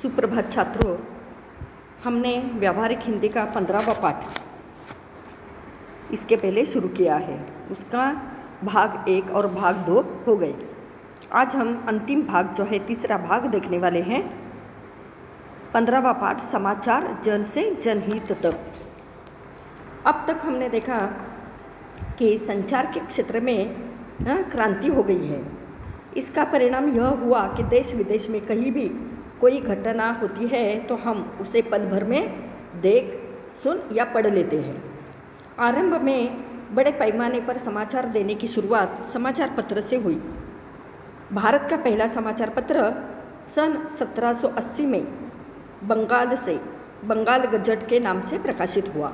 सुप्रभात छात्रों, हमने व्यावहारिक हिंदी का 15वां पाठ इसके पहले शुरू किया है। उसका भाग 1 और भाग 2 हो गए। आज हम अंतिम भाग जो है तीसरा भाग देखने वाले हैं। 15वां पाठ समाचार जन से जनहित तक। अब तक हमने देखा कि संचार के क्षेत्र में क्रांति हो गई है। इसका परिणाम यह हुआ कि देश विदेश में कहीं भी कोई घटना होती है तो हम उसे पल भर में देख, सुन या पढ़ लेते हैं। आरंभ में बड़े पैमाने पर समाचार देने की शुरुआत समाचार पत्र से हुई। भारत का पहला समाचार पत्र सन 1780 में बंगाल गजट के नाम से प्रकाशित हुआ।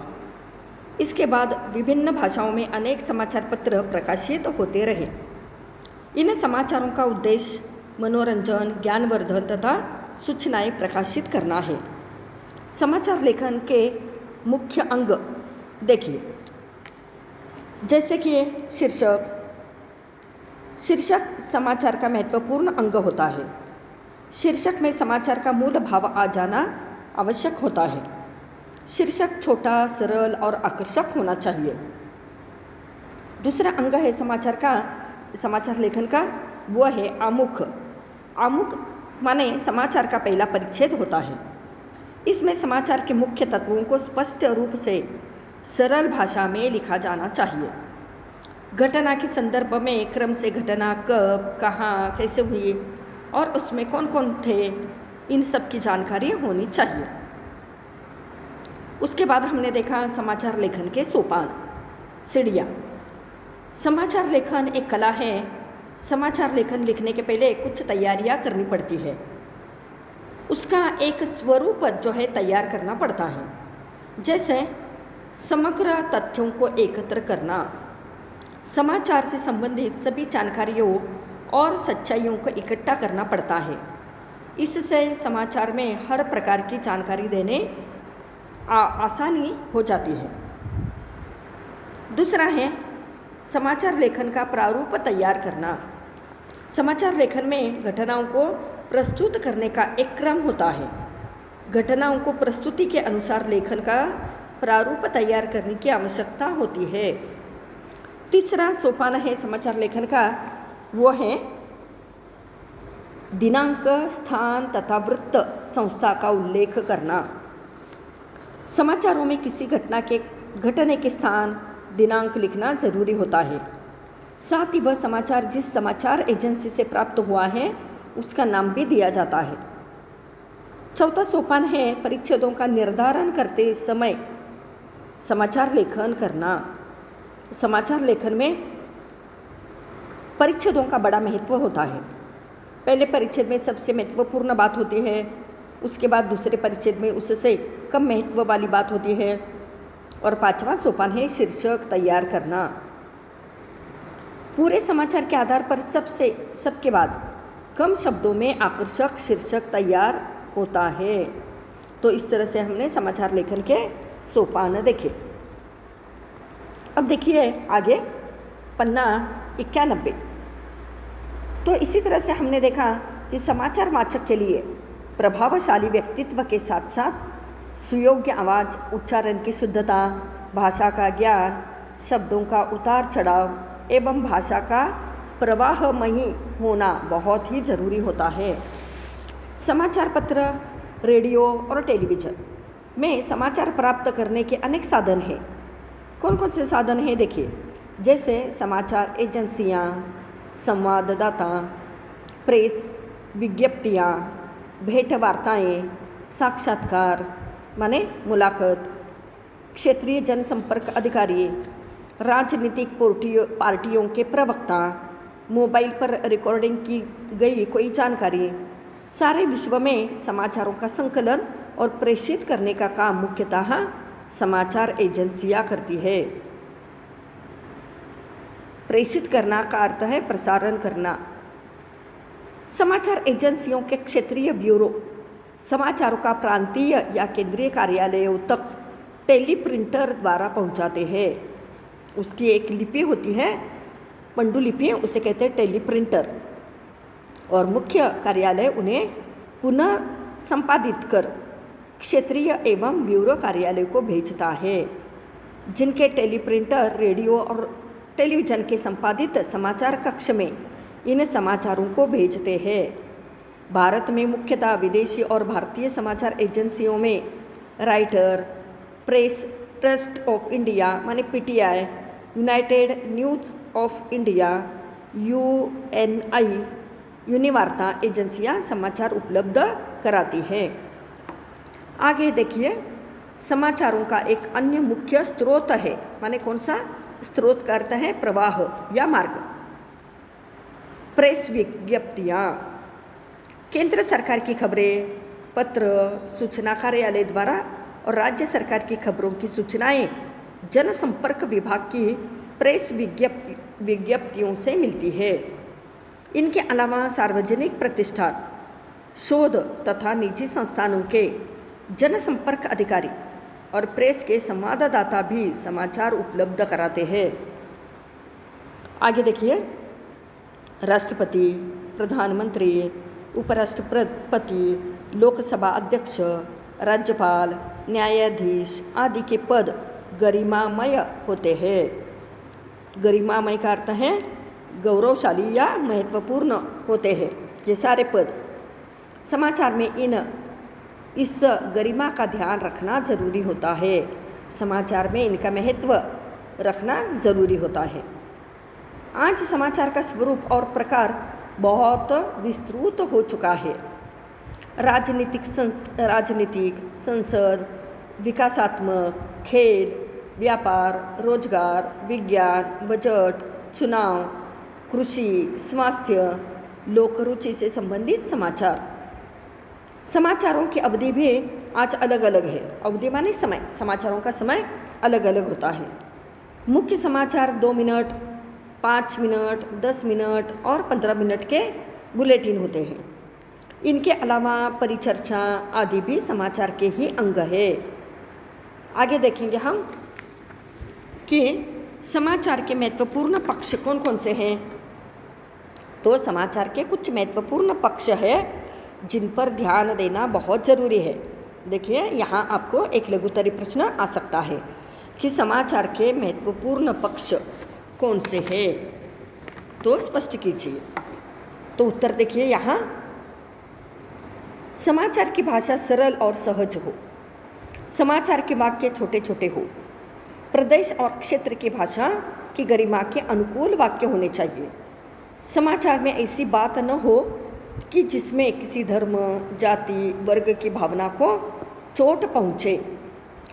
इसके बाद विभिन्न भाषाओं में अनेक समाचार पत्र प्रकाशित होते रहे। इन समाचारों का उद्देश्य मनोरंजन, ज्ञानवर्धन तथा सूचनाएं प्रकाशित करना है। समाचार लेखन के मुख्य अंग देखिए, जैसे कि शीर्षक समाचार का महत्वपूर्ण अंग होता है। शीर्षक में समाचार का मूल भाव आ जाना आवश्यक होता है। शीर्षक छोटा, सरल और आकर्षक होना चाहिए। दूसरा अंग है समाचार लेखन का, वो है आमुख। आमुख माने समाचार का पहला परिच्छेद होता है। इसमें समाचार के मुख्य तत्वों को स्पष्ट रूप से सरल भाषा में लिखा जाना चाहिए। घटना के संदर्भ में क्रम से घटना कब, कहाँ, कैसे हुई और उसमें कौन कौन थे, इन सब की जानकारी होनी चाहिए। उसके बाद हमने देखा समाचार लेखन के सोपान, सीढ़ियाँ। समाचार लेखन एक कला है। समाचार लेखन लिखने के पहले कुछ तैयारियां करनी पड़ती है। उसका एक स्वरूप जो है तैयार करना पड़ता है, जैसे समग्र तथ्यों को एकत्र करना, समाचार से संबंधित सभी जानकारियों और सच्चाइयों को इकट्ठा करना पड़ता है। इससे समाचार में हर प्रकार की जानकारी देने आसानी हो जाती है। दूसरा है समाचार लेखन का प्रारूप तैयार करना। समाचार लेखन में घटनाओं को प्रस्तुत करने का एक क्रम होता है। घटनाओं को प्रस्तुति के अनुसार लेखन का प्रारूप तैयार करने की आवश्यकता होती है। तीसरा सोपान है समाचार लेखन का, वो है दिनांक, स्थान तथा वृत्त संस्था का उल्लेख करना। समाचारों में किसी घटने के स्थान, दिनांक लिखना जरूरी होता है। साथ ही वह समाचार जिस समाचार एजेंसी से प्राप्त हुआ है उसका नाम भी दिया जाता है। चौथा सोपान है परिच्छेदों का निर्धारण करते समय समाचार लेखन करना। समाचार लेखन में परिच्छेदों का बड़ा महत्व होता है। पहले परिच्छेद में सबसे महत्वपूर्ण बात होती है, उसके बाद दूसरे परिच्छेद में उससे कम महत्व वाली बात होती है और पांचवा सोपान है शीर्षक तैयार करना। पूरे समाचार के आधार पर सबके बाद कम शब्दों में आकर्षक शीर्षक तैयार होता है। तो इस तरह से हमने समाचार लेखन के सोपान देखे। अब देखिए आगे पन्ना 91। तो इसी तरह से हमने देखा कि समाचार वाचक के लिए प्रभावशाली व्यक्तित्व के साथ साथ सुयोग्य आवाज़, उच्चारण की शुद्धता, भाषा का ज्ञान, शब्दों का उतार चढ़ाव एवं भाषा का प्रवाहमयी होना बहुत ही ज़रूरी होता है। समाचार पत्र, रेडियो और टेलीविज़न में समाचार प्राप्त करने के अनेक साधन हैं। कौन कौन से साधन हैं देखिए, जैसे समाचार एजेंसियाँ, संवाददाता, प्रेस, विज्ञप्तियाँ, भेंट वार्ताएँ, साक्षात्कार माने मुलाकात, क्षेत्रीय जनसंपर्क अधिकारी, राजनीतिक पार्टियों के प्रवक्ता, मोबाइल पर रिकॉर्डिंग की गई कोई जानकारी, सारे विश्व में समाचारों का संकलन और प्रेषित करने का काम मुख्यतः समाचार एजेंसियां करती है। प्रेषित करना का अर्थ है प्रसारण करना। समाचार एजेंसियों के क्षेत्रीय ब्यूरो समाचारों का प्रांतीय या केंद्रीय कार्यालयों तक टेलीप्रिंटर द्वारा पहुंचाते हैं। उसकी एक लिपि होती है, पंडुलिपि, उसे कहते हैं टेलीप्रिंटर, और मुख्य कार्यालय उन्हें पुनः संपादित कर क्षेत्रीय एवं ब्यूरो कार्यालय को भेजता है, जिनके टेलीप्रिंटर, रेडियो और टेलीविज़न के संपादित समाचार कक्ष में इन समाचारों को भेजते हैं। भारत में मुख्यतः विदेशी और भारतीय समाचार एजेंसियों में writer, press trust of India माने PTI, United news of India UNI, यूनिवार्ता एजेंसियां समाचार उपलब्ध कराती हैं। आगे देखिए, समाचारों का एक अन्य मुख्य स्रोत है, माने कौन सा स्रोत का अर्थ है प्रवाह या मार्ग, प्रेस विज्ञप्तियाँ। केंद्र सरकार की खबरें पत्र सूचना कार्यालय द्वारा और राज्य सरकार की खबरों की सूचनाएं जनसंपर्क विभाग की प्रेस विज्ञप्तियों से मिलती है। इनके अलावा सार्वजनिक प्रतिष्ठान, शोध तथा निजी संस्थानों के जनसंपर्क अधिकारी और प्रेस के संवाददाता भी समाचार उपलब्ध कराते हैं। आगे देखिए, राष्ट्रपति, प्रधानमंत्री, उपराष्ट्रपति, लोकसभा अध्यक्ष, राज्यपाल, न्यायाधीश आदि के पद गरिमामय होते हैं। गरिमामय का अर्थ है गौरवशाली या महत्वपूर्ण होते हैं ये सारे पद। समाचार में इस गरिमा का ध्यान रखना जरूरी होता है। समाचार में इनका महत्व रखना जरूरी होता है। आज समाचार का स्वरूप और प्रकार बहुत विस्तृत हो चुका है। राजनीतिक, संसद, विकासात्मक, खेल, व्यापार, रोजगार, विज्ञान, बजट, चुनाव, कृषि, स्वास्थ्य, लोकरुचि से संबंधित समाचार। समाचारों की अवधि भी आज अलग अलग है। अवधि माने समय, समाचारों का समय अलग अलग होता है। मुख्य समाचार 2 मिनट, 5 मिनट, 10 मिनट और 15 मिनट के बुलेटिन होते हैं। इनके अलावा परिचर्चा आदि भी समाचार के ही अंग है। आगे देखेंगे हम कि समाचार के महत्वपूर्ण पक्ष कौन कौन से हैं। तो समाचार के कुछ महत्वपूर्ण पक्ष है जिन पर ध्यान देना बहुत ज़रूरी है। देखिए, यहाँ आपको एक लघुत्तरी प्रश्न आ सकता है कि समाचार के महत्वपूर्ण पक्ष कौन से हैं, तो स्पष्ट कीजिए। तो उत्तर देखिए, यहाँ समाचार की भाषा सरल और सहज हो, समाचार के वाक्य छोटे छोटे हो, प्रदेश और क्षेत्र की भाषा की गरिमा के अनुकूल वाक्य होने चाहिए। समाचार में ऐसी बात न हो कि जिसमें किसी धर्म, जाति, वर्ग की भावना को चोट पहुँचे,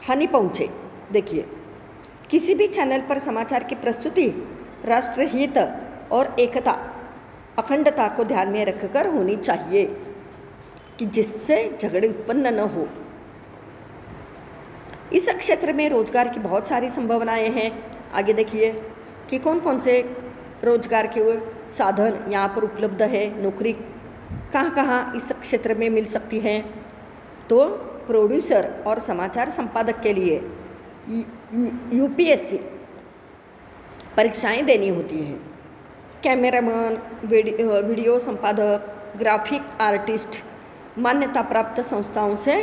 हानि पहुँचे। देखिए, किसी भी चैनल पर समाचार की प्रस्तुति राष्ट्रहित और एकता, अखंडता को ध्यान में रखकर होनी चाहिए कि जिससे झगड़े उत्पन्न न हो। इस क्षेत्र में रोजगार की बहुत सारी संभावनाएं हैं। आगे देखिए कि कौन कौन से रोजगार के साधन यहाँ पर उपलब्ध है, नौकरी कहाँ कहाँ इस क्षेत्र में मिल सकती है। तो प्रोड्यूसर और समाचार संपादक के लिए UPSC परीक्षाएं देनी होती हैं। कैमरामैन, वीडियो संपादक, ग्राफिक आर्टिस्ट मान्यता प्राप्त संस्थाओं से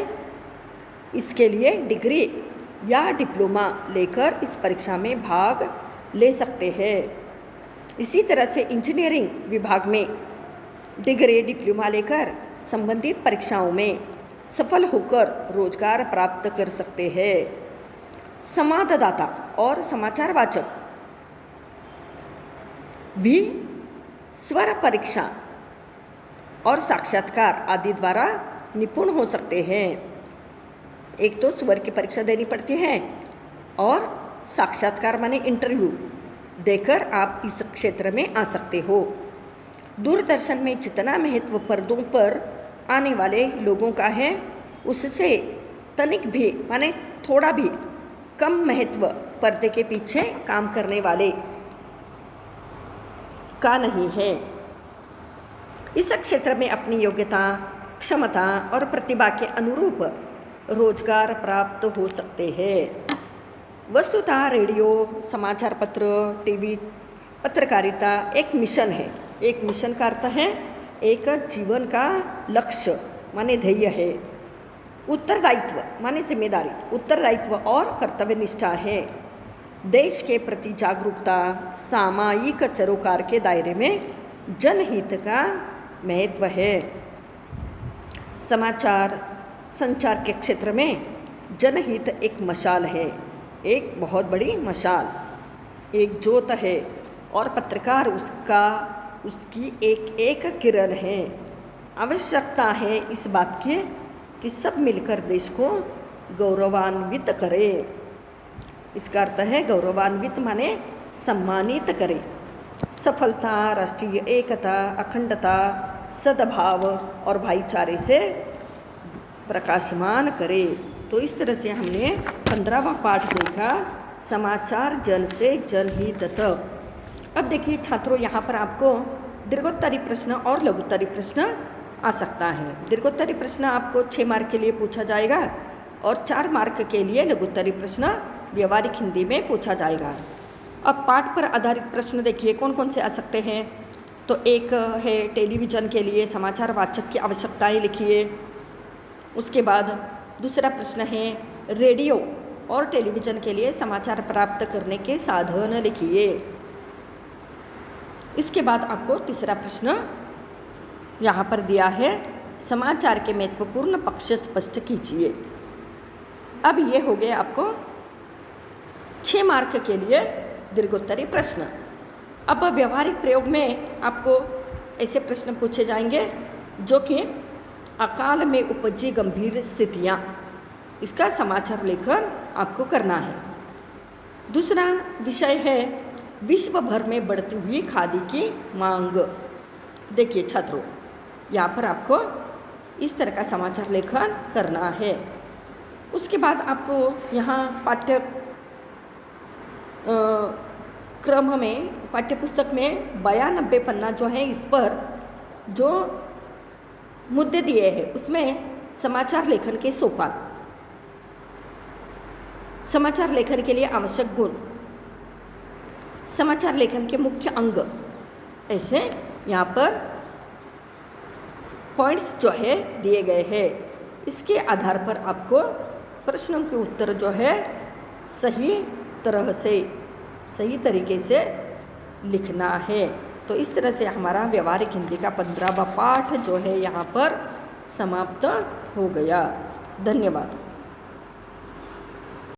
इसके लिए डिग्री या डिप्लोमा लेकर इस परीक्षा में भाग ले सकते हैं। इसी तरह से इंजीनियरिंग विभाग में डिग्री, डिप्लोमा लेकर संबंधित परीक्षाओं में सफल होकर रोजगार प्राप्त कर सकते हैं। संवाददाता और समाचार वाचक भी स्वर परीक्षा और साक्षात्कार आदि द्वारा निपुण हो सकते हैं। एक तो स्वर की परीक्षा देनी पड़ती है और साक्षात्कार माने इंटरव्यू देकर आप इस क्षेत्र में आ सकते हो। दूरदर्शन में जितना महत्व पर्दों पर आने वाले लोगों का है, उससे तनिक भी माने थोड़ा भी कम महत्व पर्दे के पीछे काम करने वाले का नहीं है। इस क्षेत्र में अपनी योग्यता, क्षमता और प्रतिभा के अनुरूप रोजगार प्राप्त हो सकते हैं। वस्तुतः रेडियो, समाचार पत्र, टीवी, पत्रकारिता एक मिशन है। एक मिशन का अर्थ है एक जीवन का लक्ष्य माने ध्येय है। उत्तरदायित्व माने जिम्मेदारी, उत्तरदायित्व और कर्तव्य निष्ठा है। देश के प्रति जागरूकता, सामायिक सरोकार के दायरे में जनहित का महत्व है। समाचार संचार के क्षेत्र में जनहित एक मशाल है, एक बहुत बड़ी मशाल, एक ज्योत है, और पत्रकार उसकी एक एक किरण है। आवश्यकता है इस बात की कि सब मिलकर देश को गौरवान्वित करें। इसका अर्थ है गौरवान्वित माने सम्मानित करें। सफलता, राष्ट्रीय एकता, अखंडता, सद्भाव और भाईचारे से प्रकाशमान करे। तो इस तरह से हमने 15वां पाठ देखा, समाचार जन से जनहित तक। अब देखिए छात्रों, यहाँ पर आपको दीर्घोत्तरी प्रश्न और लघुत्तरी प्रश्न आ सकता है। दीर्घोत्तरी प्रश्न आपको 6 मार्क के लिए पूछा जाएगा और 4 मार्क के लिए लघुत्तरी प्रश्न व्यवहारिक हिंदी में पूछा जाएगा। अब पाठ पर आधारित प्रश्न देखिए कौन कौन से आ सकते हैं। तो एक है टेलीविज़न के लिए समाचार वाचक की आवश्यकताएं लिखिए। उसके बाद दूसरा प्रश्न है रेडियो और टेलीविज़न के लिए समाचार प्राप्त करने के साधन लिखिए। इसके बाद आपको तीसरा प्रश्न यहाँ पर दिया है, समाचार के महत्वपूर्ण पक्ष स्पष्ट कीजिए। अब ये हो गए आपको 6 मार्क के लिए दीर्घोत्तरी प्रश्न। अब व्यवहारिक प्रयोग में आपको ऐसे प्रश्न पूछे जाएंगे जो कि अकाल में उपजी गंभीर स्थितियाँ, इसका समाचार लेकर आपको करना है। दूसरा विषय है विश्व भर में बढ़ती हुई खादी की मांग। देखिए छात्रों, यहाँ पर आपको इस तरह का समाचार लेखन करना है। उसके बाद आपको यहाँ क्रम में पाठ्यपुस्तक में 92 पन्ना जो है, इस पर जो मुद्दे दिए हैं उसमें समाचार लेखन के सोपान, समाचार लेखन के लिए आवश्यक गुण, समाचार लेखन के मुख्य अंग, ऐसे यहाँ पर पॉइंट्स जो है दिए गए हैं। इसके आधार पर आपको प्रश्नों के उत्तर जो है सही तरीके से लिखना है। तो इस तरह से हमारा व्यवहारिक हिंदी का 15वां पाठ जो है यहाँ पर समाप्त हो गया। धन्यवाद।